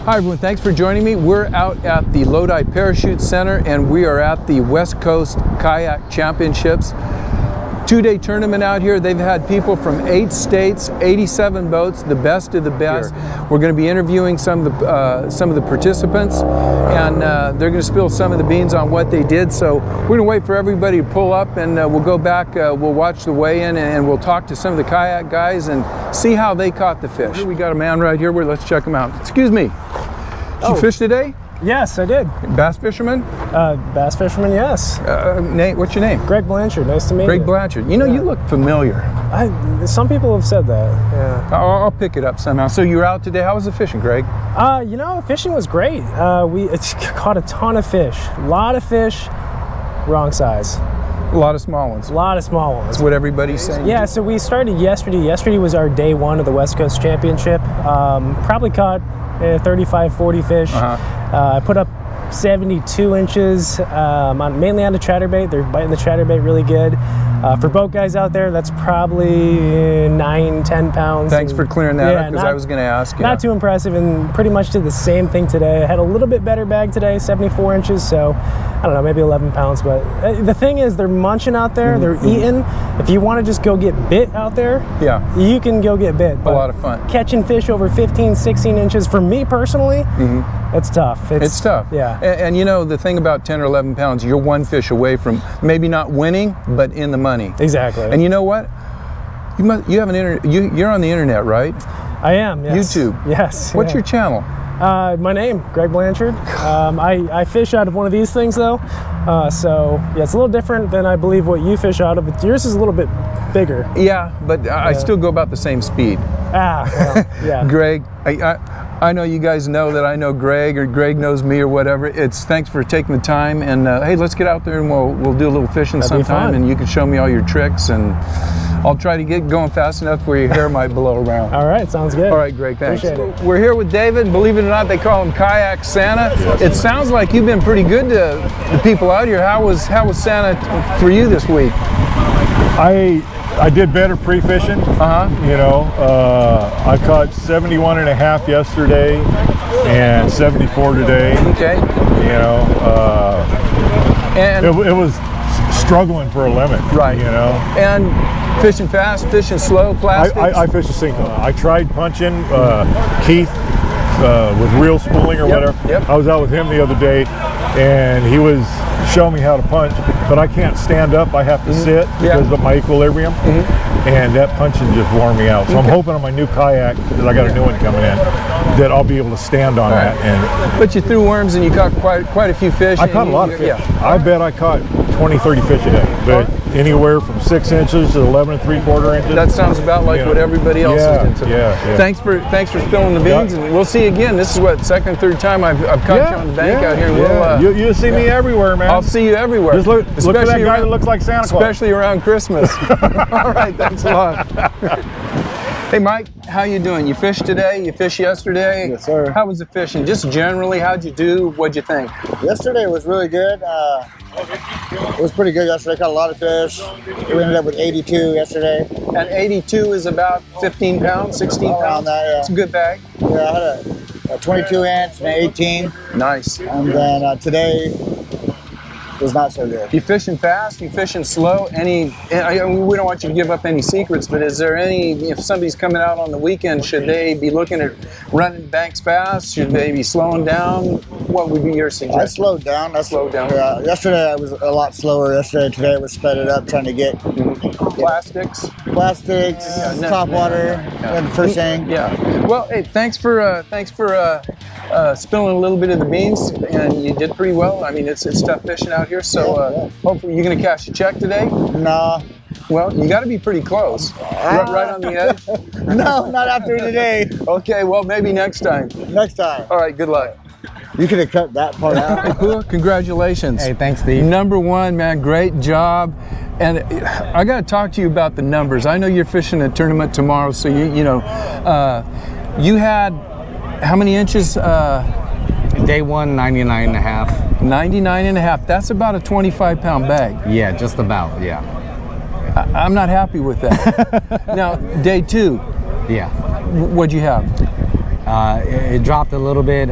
Hi everyone, thanks for joining me. We're out at the Lodi Parachute Center and we are at the West Coast Kayak Championships. Two-day tournament out here. They've had people from 8 states, 87 boats, the best of the best. We're going to be interviewing some of the participants, and they're going to spill some of the beans on what they did. So we're going to wait for everybody to pull up, and we'll go back. We'll watch the weigh-in, and we'll talk to some of the kayak guys and see how they caught the fish. We got a man right here. Let's check him out. Excuse me. Did you fish today? Yes, I did. Bass fisherman? Bass fisherman, yes. Nate, what's your name? Greg Blanchard, nice to meet you. Greg Blanchard. You know, you look familiar. Some people have said that, yeah. I'll pick it up somehow. So you were out today. How was the fishing, Greg? You know, fishing was great. We caught a ton of fish. A lot of fish, wrong size. A lot of small ones. A lot of small ones. That's what everybody's saying. Yeah, so we started yesterday. Yesterday was our day one of the West Coast Championship. Probably caught 35, 40 fish. I put up 72 inches, mainly on the chatterbait. They're biting the chatterbait really good. For boat guys out there, that's probably 9, 10 pounds. Thanks for clearing that up, because I was going to ask you. Not too impressive, and pretty much did the same thing today. I had a little bit better bag today, 74 inches, so I don't know, maybe 11 pounds. But the thing is, they're munching out there, they're eating. If you want to just go get bit out there, you can go get bit. A lot of fun. Catching fish over 15, 16 inches, for me personally, it's tough. It's tough. Yeah. And you know, the thing about 10 or 11 pounds, you're one fish away from maybe not winning, but in the money. Exactly. And you know what? You have an you're on the internet, right? I am, yes. YouTube. Yes. What's your channel? My name, Greg Blanchard. I fish out of one of these things though. So yeah, it's a little different than I believe what you fish out of, but yours is a little bit bigger. Yeah, but I still go about the same speed. Well, yeah. Greg, I know you guys know that I know Greg, or Greg knows me, or whatever. Thanks for taking the time, and hey, let's get out there and we'll do a little fishing sometime, and you can show me all your tricks, and I'll try to get going fast enough where your hair might blow around. All right, sounds good. All right, Greg, thanks. Appreciate it. We're here with David. Believe it or not, they call him Kayak Santa. It sounds like you've been pretty good to the people out here. How was Santa for you this week? I did better pre-fishing. You know, I caught 71 and a half yesterday and 74 today. Okay. You know, and it was struggling for a limit. Right. You know. And fishing fast, fishing slow, plastics? I fish a single. I tried punching Keith with reel spooling or whatever. I was out with him the other day, and he was showing me how to punch, but I can't stand up. I have to sit because of my equilibrium, and that punching just wore me out. So I'm hoping on my new kayak, because I got a new one coming in, that I'll be able to stand on that. But you threw worms and you caught quite a few fish. I caught a lot of fish. I bet I caught 20, 30 fish a day, but anywhere from 6 inches to 11 3/4 inches. That sounds about like what everybody else is doing. Thanks for spilling the beans, and we'll see you again. This is what, second or third time I've caught you on the bank out here. You'll see me everywhere, man. I'll see you everywhere. Just look for that guy that looks like Santa Claus. Especially around Christmas. All right, thanks a lot. Hey Mike, how you doing? You fished today? You fished yesterday? Yes, sir. How was the fishing? Just generally, how'd you do? What'd you think? Yesterday was really good. It was pretty good yesterday. Caught a lot of fish. We ended up with 82 yesterday. And 82 is about 15 pounds, 16 pounds? Around that, yeah. It's a good bag. Yeah, I had a 22 inch and an 18. Nice. And then today was not so good. You fishing fast? You fishing slow? We don't want you to give up any secrets, but is there any, if somebody's coming out on the weekend, should they be looking at running banks fast? Should they be slowing down? What would be your suggestion? I slowed down. Yeah. Yesterday I was a lot slower. Yesterday, today I was sped it up, trying to get plastics, top water, and first thing. Yeah. Well, hey, thanks for spilling a little bit of the beans, and you did pretty well. I mean, it's tough fishing out here, so hopefully you're going to cash a check today. No. Well, you got to be pretty close. Right on the edge. No, not after today. Okay, well, maybe next time. Next time. All right, good luck. You could have cut that part out. Cool. Congratulations. Hey, thanks, Steve. #1, man. Great job. And I got to talk to you about the numbers. I know you're fishing a tournament tomorrow, so you had how many inches? Day one, 99 and a half. 99 and a half. That's about a 25-pound bag. Yeah, just about, yeah. I'm not happy with that. Now, day 2. Yeah. What'd you have? It dropped a little bit,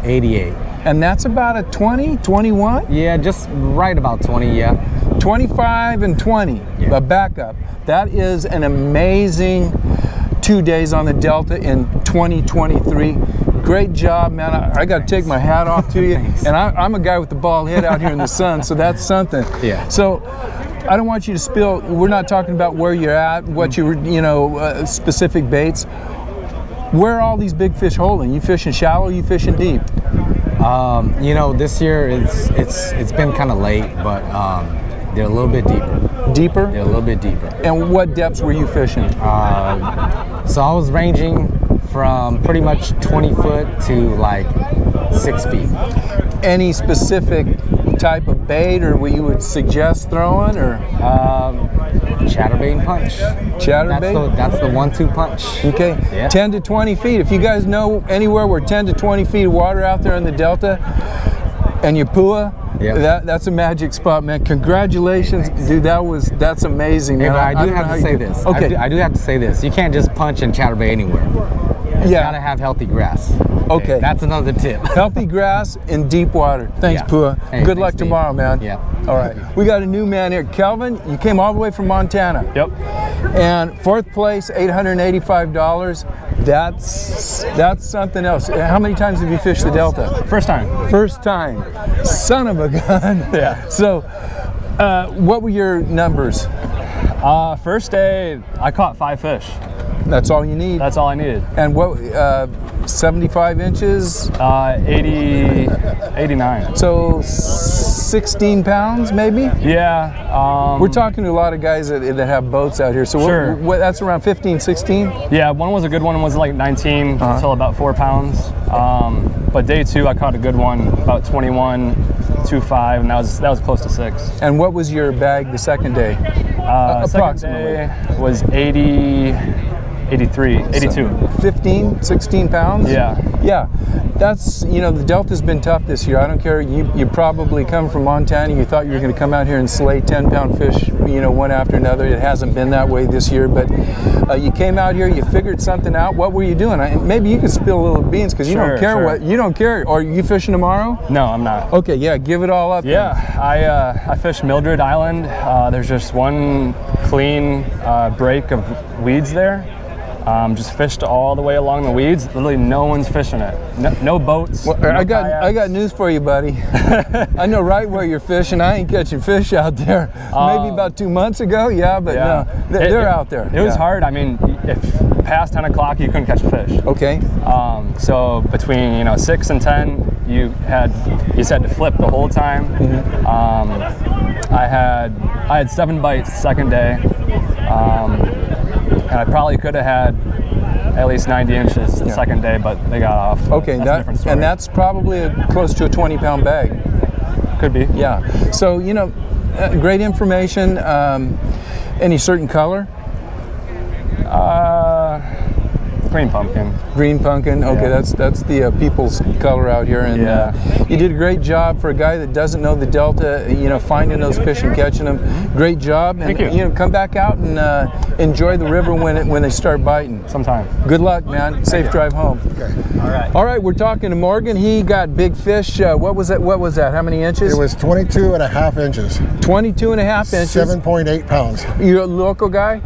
88. And that's about a 20, 21? Yeah, just right about 20, yeah. 25 and 20, Yeah. a backup. That is an amazing 2 days on the Delta in 2023. Great job, man. I got to take my hat off to you. And I'm a guy with the bald head out here in the sun, so that's something. Yeah. So I don't want you to spill. We're not talking about where you're at, what specific baits. Where are all these big fish holding? You fishing shallow? You fishing deep? This year it's been kind of late, but they're a little bit deeper. Deeper? They're a little bit deeper. And what depths were you fishing? So I was ranging from pretty much 20 foot to like 6 feet. Any specific type of bait or what you would suggest throwing, or Chatterbait and punch. chatterbait? That's the 1-2 punch. Okay, Yeah. 10 to 20 feet. If you guys know anywhere where 10 to 20 feet of water out there in the Delta and Yapua, Yeah. that's a magic spot, man. Congratulations, dude. That's amazing, Hey, man. but I do don't know have how to you say do it. this. Okay. I do have to say this. You can't just punch and chatterbait anywhere. You Yeah. gotta have healthy grass. Okay. That's another tip. Healthy grass in deep water. Thanks, Yeah. Pua. Hey, Good luck thanks, Steve. tomorrow, man. Yeah. All right. We got a new man here. Kelvin, you came all the way from Montana. Yep. And fourth place, $885. That's something else. How many times have you fished the Delta? First time. First time. Son of a gun. Yeah. So, what were your numbers? First day, I caught 5 fish. That's all you need. That's all I needed. And what? 75 inches. 89. So 16 pounds, maybe. Yeah. We're talking to a lot of guys that have boats out here. So Sure. that's around 15, 16? Yeah, one was a good one. It was like 19 until about 4 pounds. But day 2, I caught a good one, about 21, 2.5, and that was close to 6. And what was your bag the second day? Approximately. Second day was 80, 83, 82. 15, 16 pounds? Yeah. Yeah. That's, the Delta's been tough this year. I don't care. You probably come from Montana. You thought you were going to come out here and slay 10-pound fish, one after another. It hasn't been that way this year. But you came out here. You figured something out. What were you doing? Maybe you could spill a little beans because you don't care Sure. what. You don't care. Are you fishing tomorrow? No, I'm not. Okay. Yeah. Give it all up. Yeah, I fished Mildred Island. There's just one clean break of weeds there. Just fished all the way along the weeds. Literally, no one's fishing it. No boats. Well, no I got kayaks. news for you, buddy. I know right where you're fishing. I ain't catching fish out there. Maybe about 2 months ago. Yeah, but Yeah. no, they're out there. It was hard. I mean, if past 10 o'clock you couldn't catch a fish. Okay. So between 6 and 10, you had to flip the whole time. Mm-hmm. I had 7 bites the second day. And I probably could have had at least 90 inches the second day, but they got off. Okay, that's a different story. and that's probably close to a 20-pound bag. Could be. Yeah. So great information. Any certain color? Green pumpkin. Green pumpkin. Okay, Yeah. that's the people's color out here, and Yeah. you did a great job for a guy that doesn't know the Delta. Finding those fish and catching them. Great job, and Thank you. come back out and enjoy the river when they start biting. Sometime. Good luck, man. Safe drive home. Okay. All right, we're talking to Morgan. He got big fish. What was that? How many inches? It was 22 and a half inches, 22 and a half inches. 7.8 pounds. You're a local guy?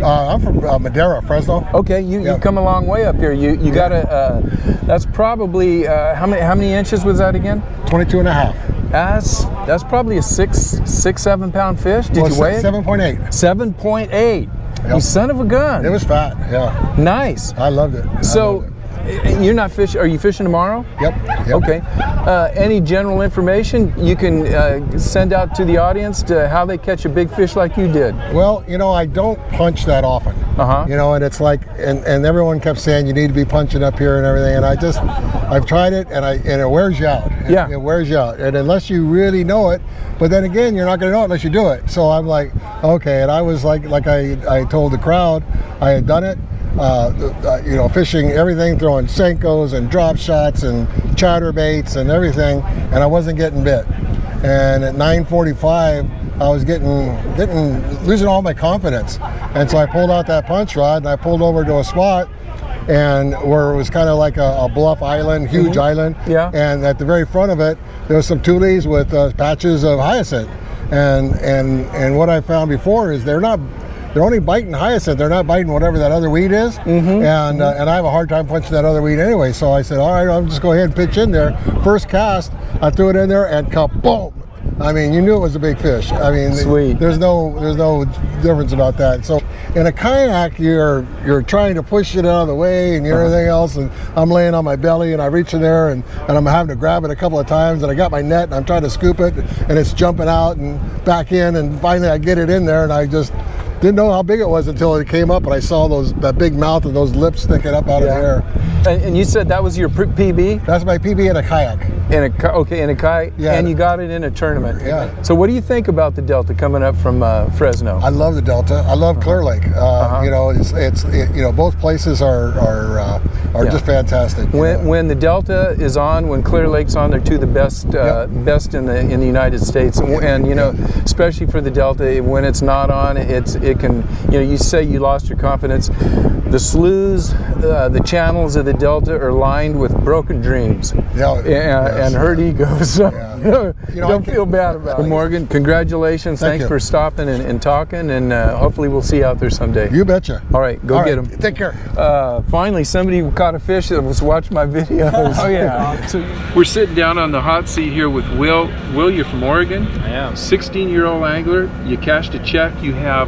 I'm from Madera, Fresno. Okay, you've come a long way up here. You got that's probably how many inches was that again? 22 and a half. That's probably a 7 pound fish. Did you weigh it? 7.8. 7.8. You Yep. son of a gun. It was fat, yeah. Nice. I loved it. So you're not fishing. Are you fishing tomorrow? Yep. Okay. Any general information you can send out to the audience to how they catch a big fish like you did? Well, I don't punch that often. Uh-huh. And it's like, and everyone kept saying you need to be punching up here and everything, and I've tried it, and it wears you out. Yeah. It wears you out, and unless you really know it, but then again, you're not going to know it unless you do it. So I'm like, okay, and I was like I told the crowd, I had done it. Fishing everything, throwing Senkos and drop shots and chatterbaits and everything, and I wasn't getting bit. And at 9:45, I was losing all my confidence. And so I pulled out that punch rod and I pulled over to a spot, and where it was kind of like a bluff island, huge island. Yeah. And at the very front of it, there was some tules with patches of hyacinth. And what I found before is they're only biting hyacinth. They're not biting whatever that other weed is. And I have a hard time punching that other weed anyway. So I said, all right, I'll just go ahead and pitch in there. First cast, I threw it in there and kaboom! I mean, you knew it was a big fish. I mean, Sweet. There's no difference about that. So in a kayak, you're trying to push it out of the way and everything else, and I'm laying on my belly and I reach in there and I'm having to grab it a couple of times, and I got my net and I'm trying to scoop it and it's jumping out and back in, and finally I get it in there, and I just didn't know how big it was until it came up and I saw that big mouth and those lips sticking up out of the air. And you said that was your PB? That's my PB in a kayak. In a kayak, Yeah. and you got it in a tournament. Yeah. So what do you think about the Delta coming up from Fresno? I love the Delta. I love Clear Lake. You know, you know, both places are just fantastic. When the Delta is on, when Clear Lake's on, they're two of the best best in the United States. And you know, especially for the Delta, when it's not on, it can, you know, you say you lost your confidence. The sloughs, the channels of the Delta are lined with broken dreams and hurt egos. So you know, don't feel bad about it. Morgan, congratulations. Thanks for stopping and talking, and hopefully we'll see you out there someday. You betcha. All right, go get them. Take care. Finally, somebody caught a fish that was watching my videos. Oh yeah. So we're sitting down on the hot seat here with Will. Will, you're from Oregon. I am. 16-year-old angler. You cashed a check. You had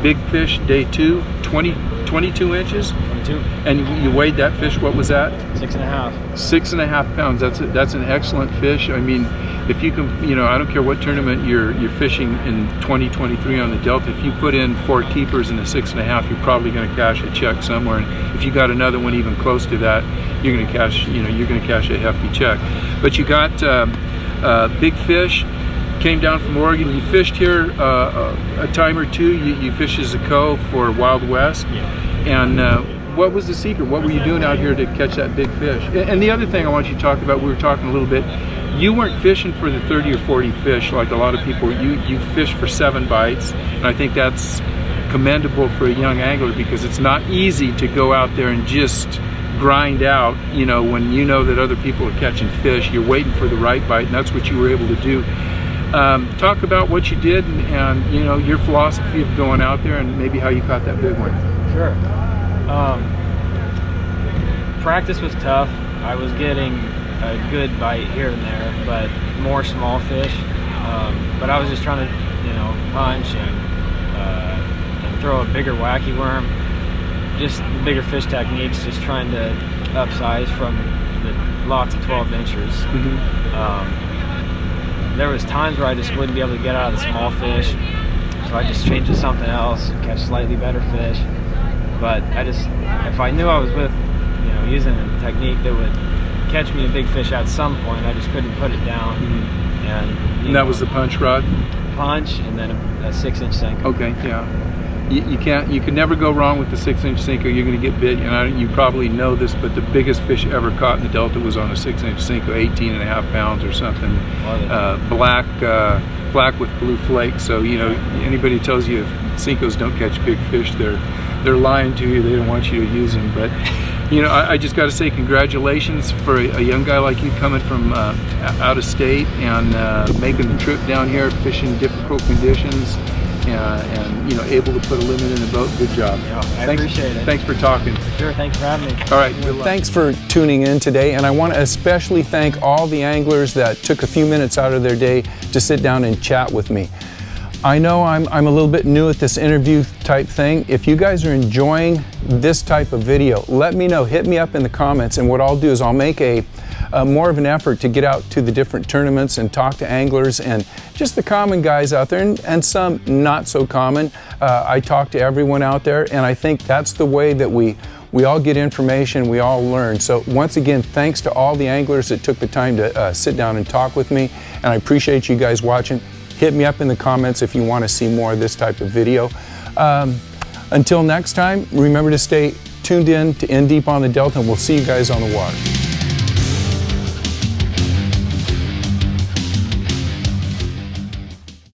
big fish day 2, 22 inches. 22. And you weighed that fish. What was that? 6.5. 6.5 pounds. That's an excellent fish. I mean, if you can, you know, I don't care what tournament you're fishing in 2023 on the Delta. If you put in 4 keepers and a 6.5, you're probably going to cash a check somewhere. And if you got another one even close to that, you're going to cash. You know, you're going to cash a hefty check. But you got big fish. Came down from Oregon. You fished here a time or two. You fished as a co for Wild West. Yeah. And what was the secret? What were you doing out here to catch that big fish? And the other thing I want you to talk about, we were talking a little bit, you weren't fishing for the 30 or 40 fish like a lot of people. You fished for 7 bites, and I think that's commendable for a young angler, because it's not easy to go out there and just grind out, you know, when you know that other people are catching fish. You're waiting for the right bite, and that's what you were able to do. Talk about what you did and you know, your philosophy of going out there and maybe how you caught that big one. Sure. Practice was tough. I was getting a good bite here and there, but more small fish. But I was just trying to, you know, punch and throw a bigger wacky worm. Just bigger fish techniques, just trying to upsize from the lots of 12 inchers. There was times where I just wouldn't be able to get out of the small fish, so I just changed to something else, catch slightly better fish. But if I knew I was with, you know, using a technique that would catch me a big fish at some point, I just couldn't put it down. And that was the punch rod? Punch, and then a 6-inch sinker. Okay, yeah. You can never go wrong with the 6-inch sinker. You're going to get bit, and you probably know this, but the biggest fish ever caught in the Delta was on a 6-inch sinker, 18.5 pounds or something. Black with blue flakes. So, you know, anybody tells you Cincos don't catch big fish, they're lying to you. They don't want you to use them. But, you know, I just got to say congratulations for a young guy like you coming from out of state and making the trip down here, fishing difficult conditions. And you know, able to put a limit in the boat. Good job. Yeah, I appreciate it. Thanks for talking. Sure, thanks for having me. All right, thanks for tuning in today, and I want to especially thank all the anglers that took a few minutes out of their day to sit down and chat with me. I know I'm a little bit new at this interview type thing. If you guys are enjoying this type of video, let me know. Hit me up in the comments, and what I'll do is I'll make a more of an effort to get out to the different tournaments and talk to anglers and just the common guys out there and some not so common. I talk to everyone out there, and I think that's the way that we all get information, we all learn. So once again, thanks to all the anglers that took the time to sit down and talk with me, and I appreciate you guys watching. Hit me up in the comments if you want to see more of this type of video. Until next time, remember to stay tuned in to In Deep on the Delta, and we'll see you guys on the water.